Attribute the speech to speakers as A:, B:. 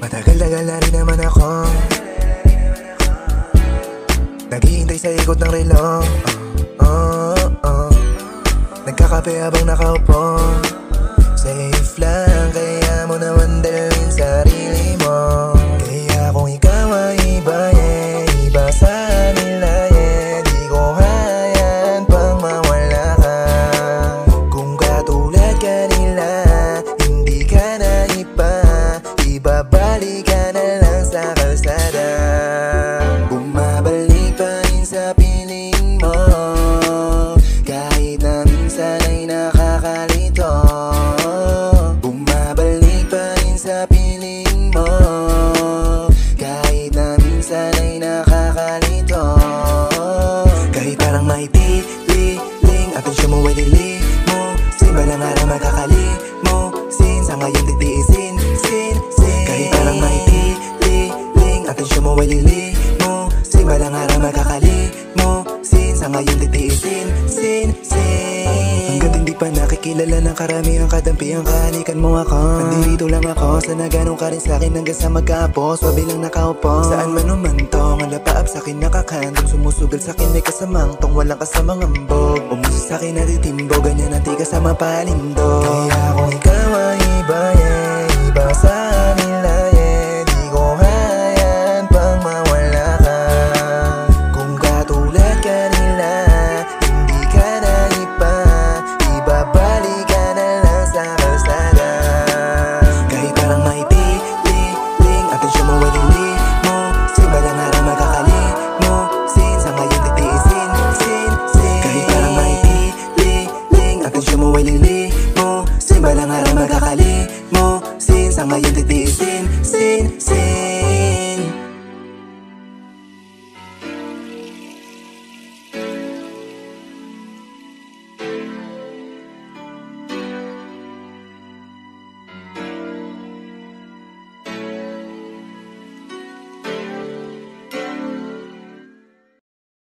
A: Matagal-tagal na rin naman ako naghihintay sa ikot ng relo. Nagkakape habang nakaupo. Safe lang, kaya mo naman dalawin sarili mo. Kaya kung ikaw ay iba, iba sa nila, di ko hayaan pang mawala ka. Kung katulad ka nila, hindi ka na iba, ibabalik ka na lang sa kalsada. Bumabalik pa rin sa piling mo, kahit na minsan ay nakakalito. Bumabalik pa rin sa piling mo, kahit na minsan ay nakakalito. Kahit parang may tililing, atensyon mo ay lilimusin, balang araw makakalimusin, sa ngayon titiisin, kahit parang may tililing, atensyon mo ay lilimusin, balang araw makakalimusin, sa ngayon titiisin. Hanggang hindi pa nakikilala ng karamihan, kadampihan kahalikan mo ako. Nandito lang ako, sana ganun ka rin sa'kin hanggang sa magkapos. Pabilang nakaupo, saan man umantong, alapaap sa'kin nakakandong, sumusugal sa'kin may kasamang tong, walang kasamang ambog. Umuso sa'kin natitimbog, ganyan ang di kasama palindog. Kaya kung ikaw